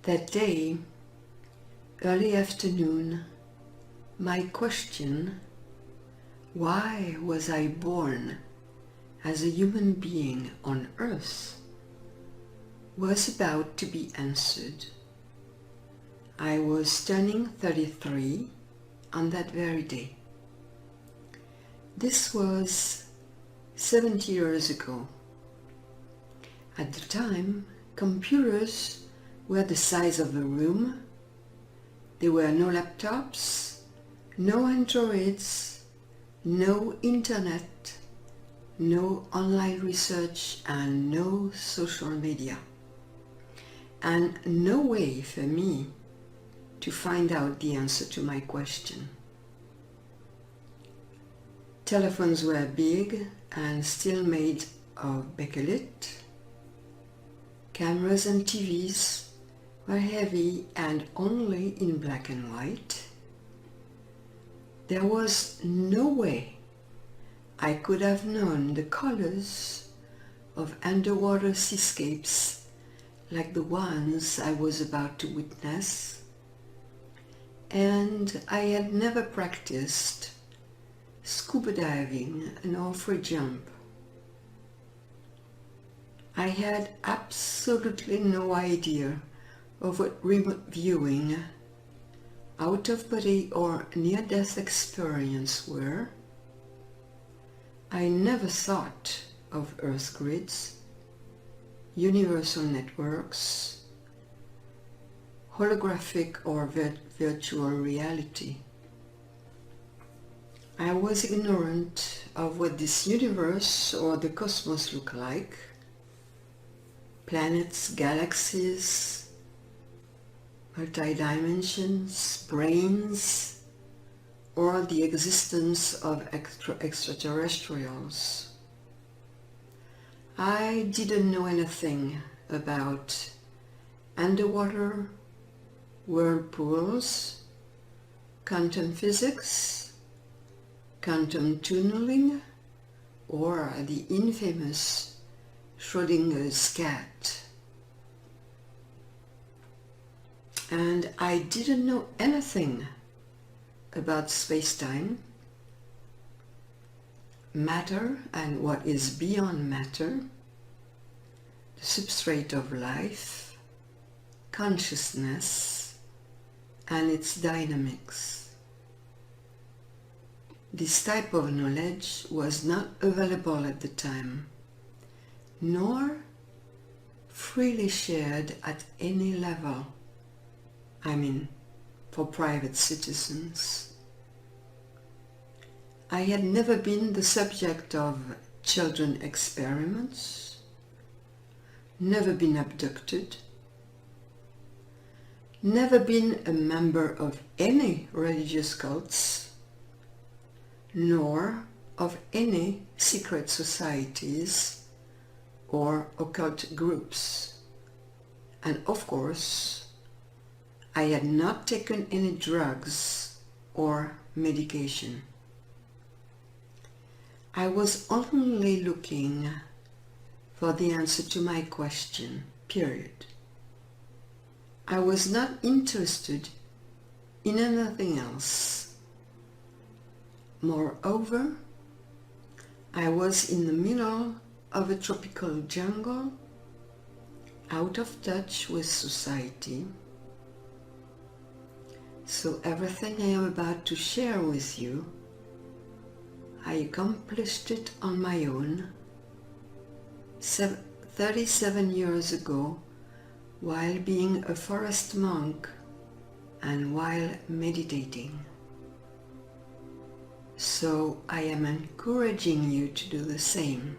That day, early afternoon, my question, why was I born as a human being on Earth, was about to be answered. I was turning 33 on that very day. This was 70 years ago. At the time, computers were the size of a room. There were no laptops, no Androids, no internet, no online research, and no social media. And no way for me to find out the answer to my question. Telephones were big and still made of bakelite. Cameras and TVs were heavy and only in black and white. There was no way I could have known the colors of underwater seascapes like the ones I was about to witness, and I had never practiced scuba diving nor free jump. I had absolutely no idea of what remote viewing, out-of-body or near-death experience were. I never thought of Earth grids, universal networks, holographic or virtual reality. I was ignorant of what this universe or the cosmos looked like. Planets, galaxies, multi-dimensions, brains, or the existence of extraterrestrials. I didn't know anything about underwater whirlpools, quantum physics, quantum tunneling, or the infamous Schrödinger's cat. And I didn't know anything about space-time, matter and what is beyond matter, the substrate of life, consciousness, and its dynamics. This type of knowledge was not available at the time, nor freely shared at any level. I mean, for private citizens. I had never been the subject of children experiments, never been abducted, never been a member of any religious cults, nor of any secret societies or occult groups. And of course, I had not taken any drugs or medication. I was only looking for the answer to my question, period. I was not interested in anything else. Moreover, I was in the middle of a tropical jungle, out of touch with society. So everything I am about to share with you, I accomplished it on my own 37 years ago while being a forest monk and while meditating. So I am encouraging you to do the same.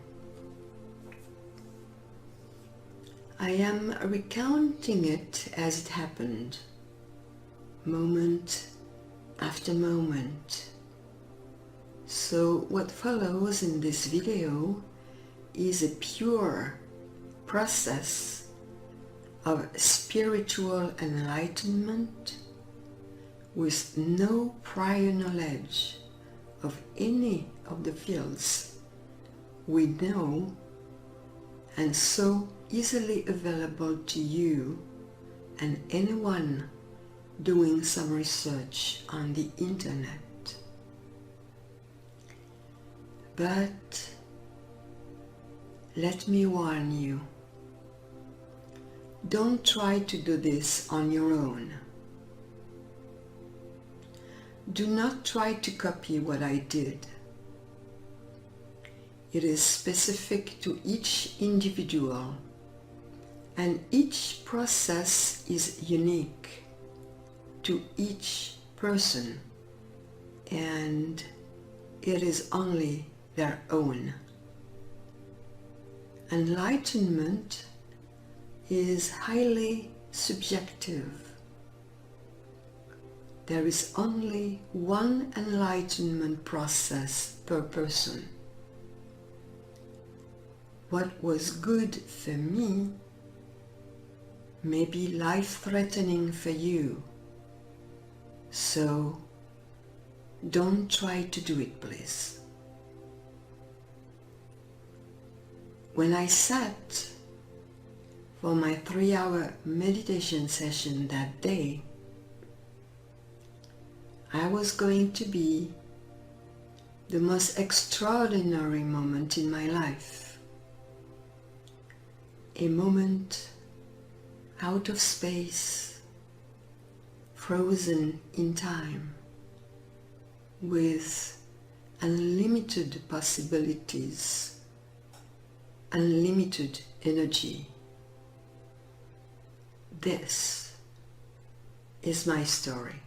I am recounting it as it happened, moment after moment. So what follows in this video is a pure process of spiritual enlightenment with no prior knowledge of any of the fields we know, and so easily available to you and anyone doing some research on the internet. But let me warn you, don't try to do this on your own. Do not try to copy what I did. It is specific to each individual, and each process is unique to each person, and it is only their own. Enlightenment is highly subjective. There is only one enlightenment process per person. What was good for me may be life-threatening for you, so don't try to do it, please. When I sat for my 3-hour meditation session that day, I was going to be the most extraordinary moment in my life. A moment out of space, frozen in time, with unlimited possibilities, unlimited energy. This is my story.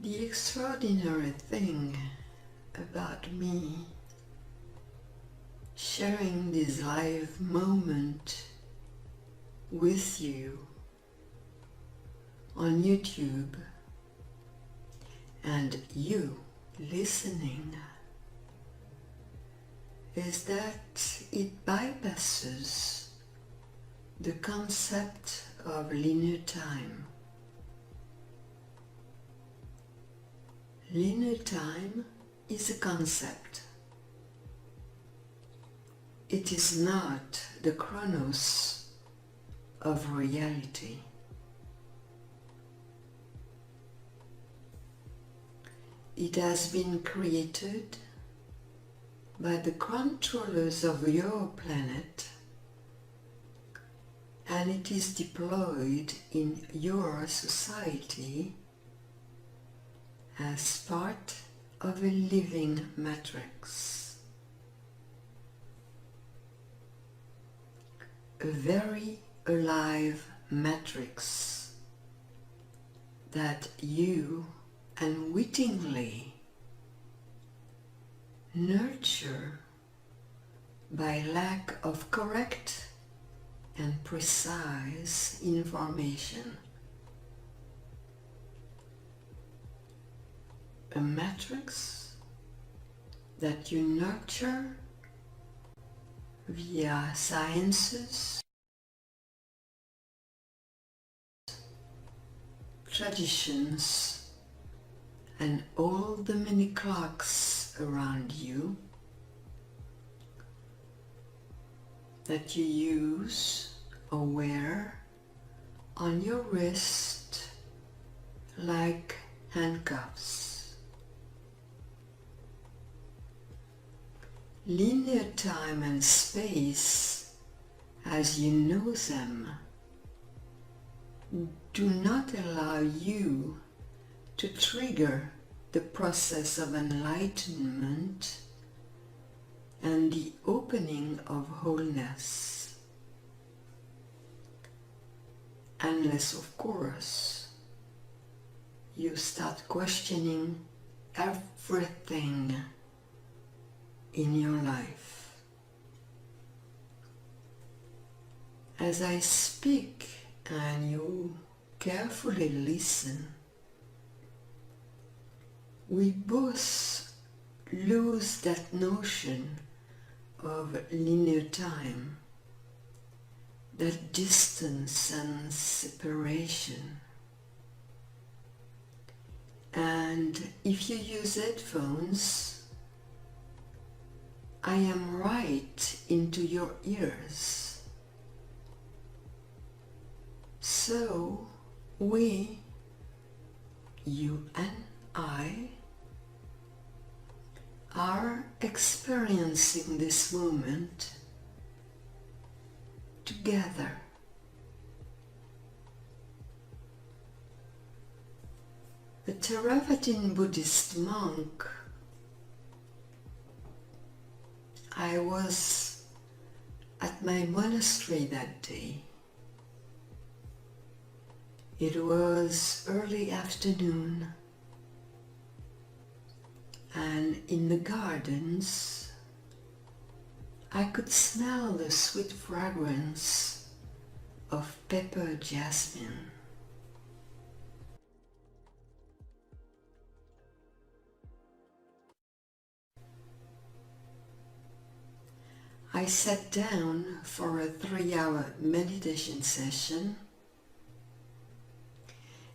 The extraordinary thing about me sharing this live moment with you on YouTube and you listening is that it bypasses the concept of linear time. Linear time is a concept. It is not the chronos of reality. It has been created by the controllers of your planet and it is deployed in your society as part of a living matrix. A very alive matrix that you unwittingly nurture by lack of correct and precise information. A matrix that you nurture via sciences, traditions, and all the many clocks around you that you use or wear on your wrist like handcuffs. Linear time and space, as you know them, do not allow you to trigger the process of enlightenment and the opening of wholeness, unless, of course, you start questioning everything in your life. As I speak and you carefully listen, we both lose that notion of linear time, that distance and separation. And if you use headphones, I am right into your ears. So we, you and I, are experiencing this moment together. A Theravatin Buddhist monk, I was at my monastery that day. It was early afternoon, and in the gardens I could smell the sweet fragrance of pepper jasmine. I sat down for a 3-hour meditation session,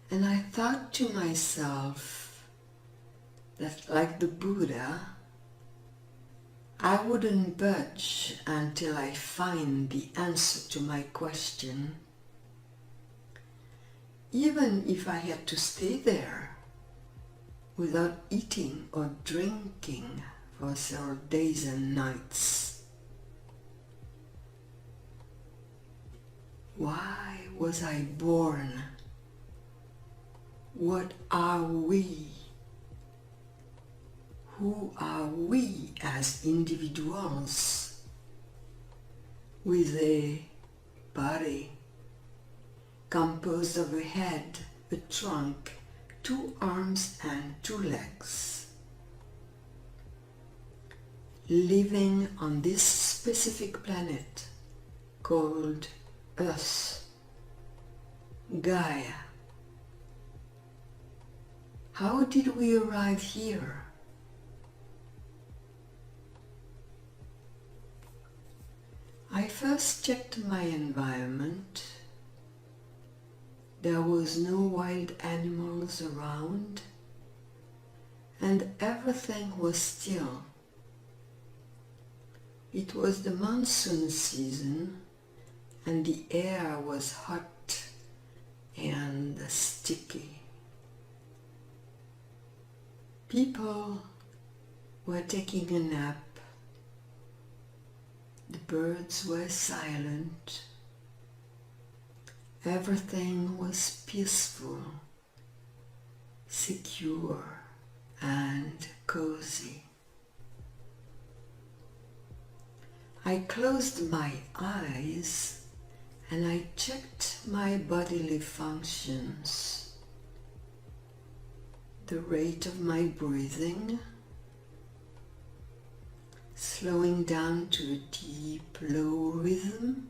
and I thought to myself that, like the Buddha, I wouldn't budge until I find the answer to my question, even if I had to stay there without eating or drinking for several days and nights. Why was I born? What are we? Who are we as individuals with a body composed of a head, a trunk, 2 arms and 2 legs, living on this specific planet called Earth, Gaia? How did we arrive here? I first checked my environment. There was no wild animals around, and everything was still. It was the monsoon season, and the air was hot and sticky. People were taking a nap. The birds were silent. Everything was peaceful, secure, and cozy. I closed my eyes and I checked my bodily functions, the rate of my breathing, slowing down to a deep, low rhythm,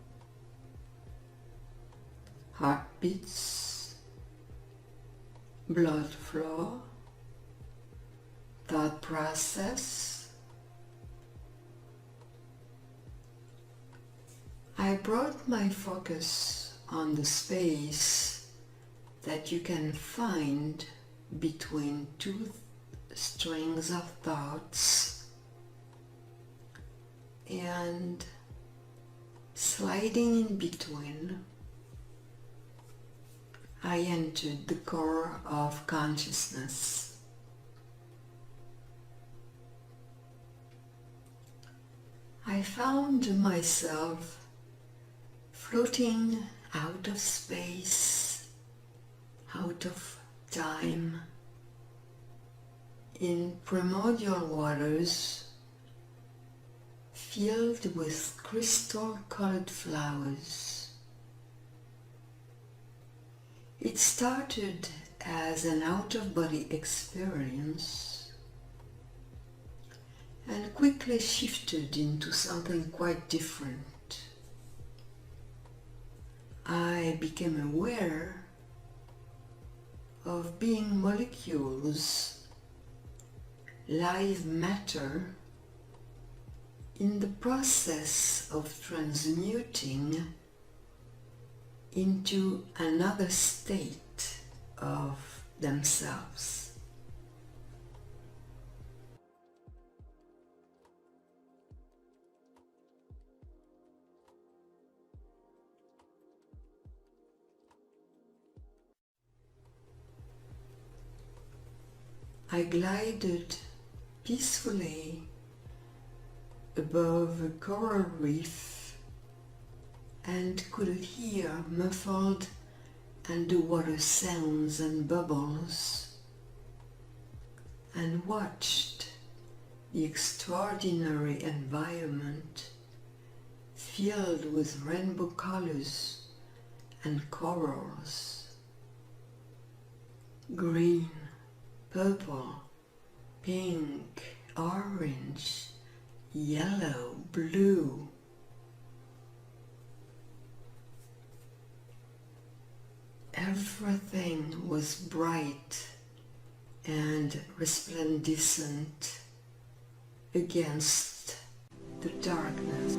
heartbeats, blood flow, thought process. I brought my focus on the space that you can find between two strings of thoughts, and sliding in between, I entered the core of consciousness. I found myself floating out of space, out of time, in primordial waters filled with crystal-colored flowers. It started as an out-of-body experience and quickly shifted into something quite different. I became aware of being molecules, live matter, in the process of transmuting into another state of themselves. I glided peacefully above a coral reef and could hear muffled underwater sounds and bubbles, and watched the extraordinary environment filled with rainbow colors and corals. Green, purple, pink, orange, yellow, blue. Everything was bright and resplendent against the darkness.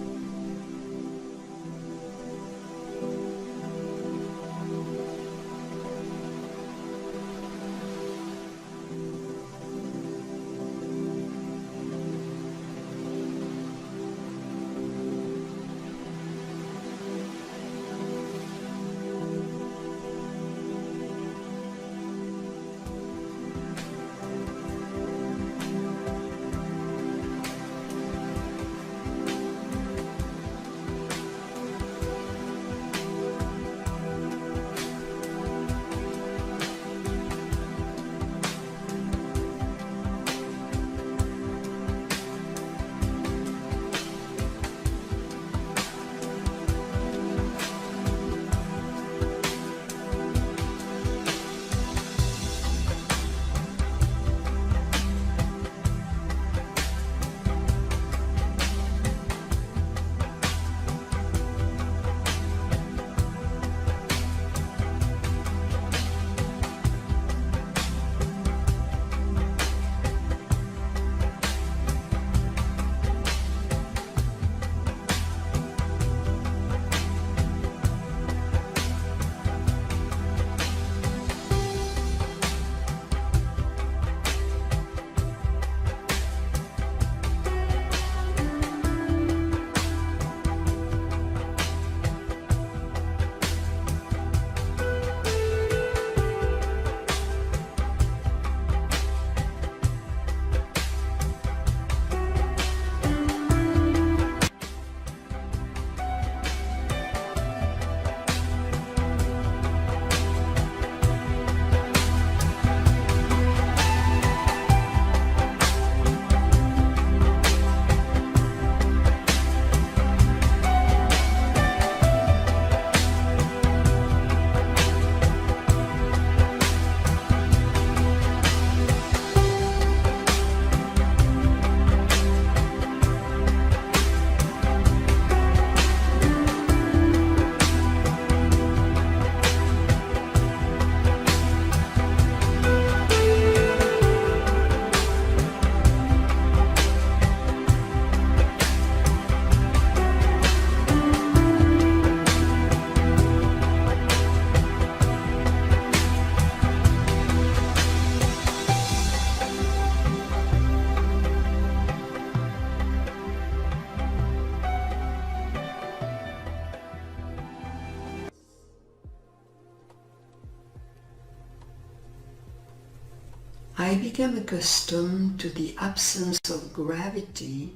I became accustomed to the absence of gravity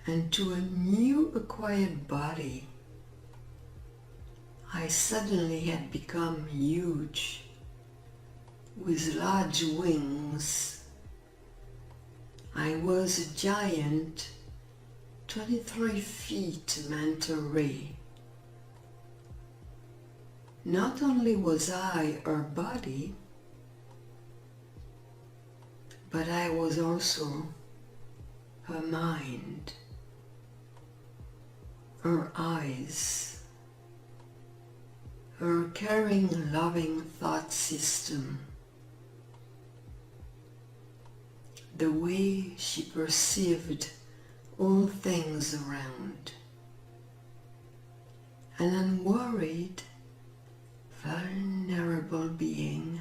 and to a new acquired body. I suddenly had become huge, with large wings. I was a giant, 23 feet manta ray. Not only was I her body, but I was also her mind, her eyes, her caring, loving thought system, the way she perceived all things around, an unworried, vulnerable being,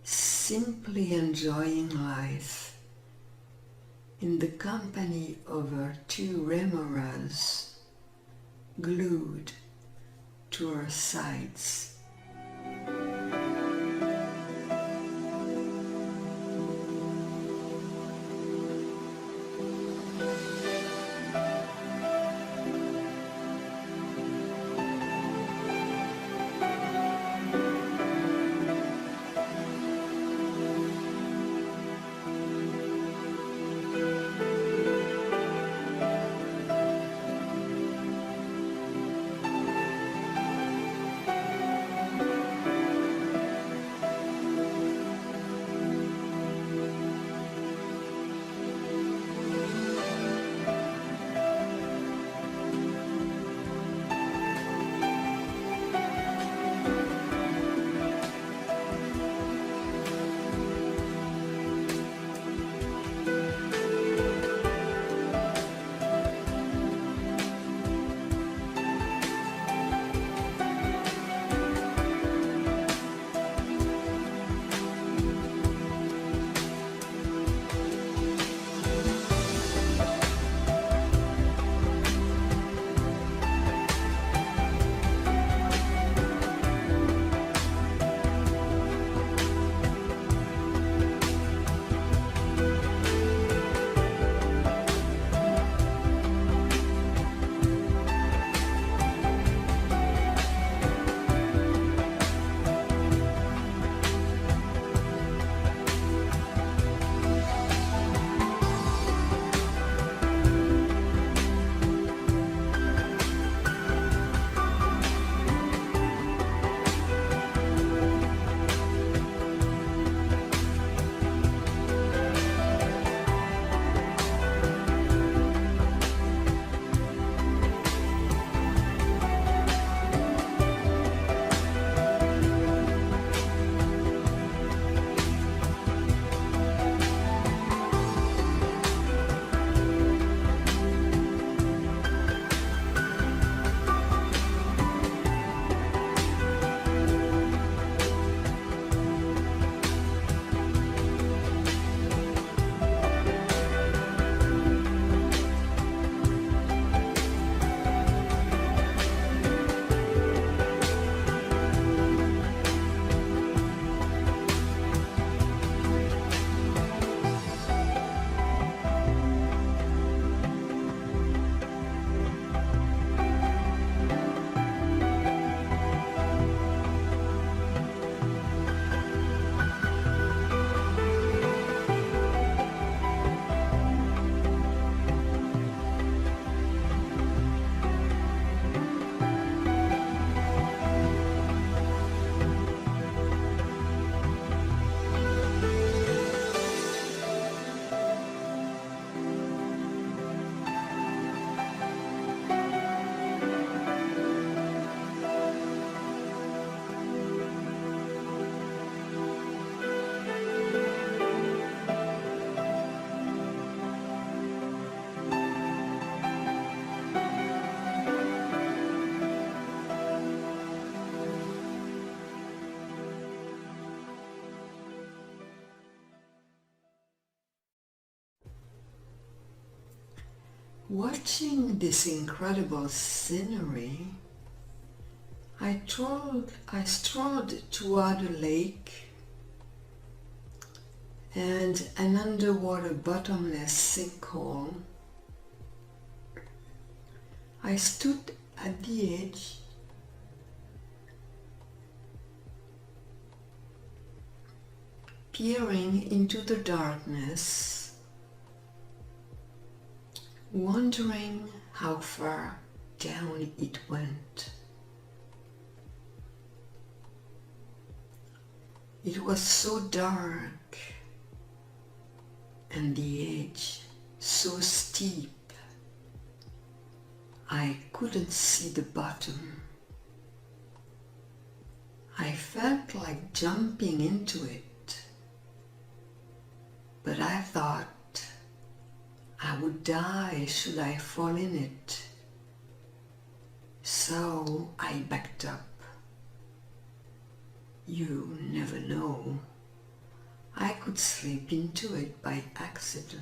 simply enjoying life in the company of her two remoras glued to her sides. Watching this incredible scenery, I strolled toward a lake and an underwater bottomless sinkhole. I stood at the edge, peering into the darkness, wondering how far down it went. It was so dark and the edge so steep, I couldn't see the bottom. I felt like jumping into it, but I thought I would die should I fall in it. So I backed up. You never know. I could slip into it by accident.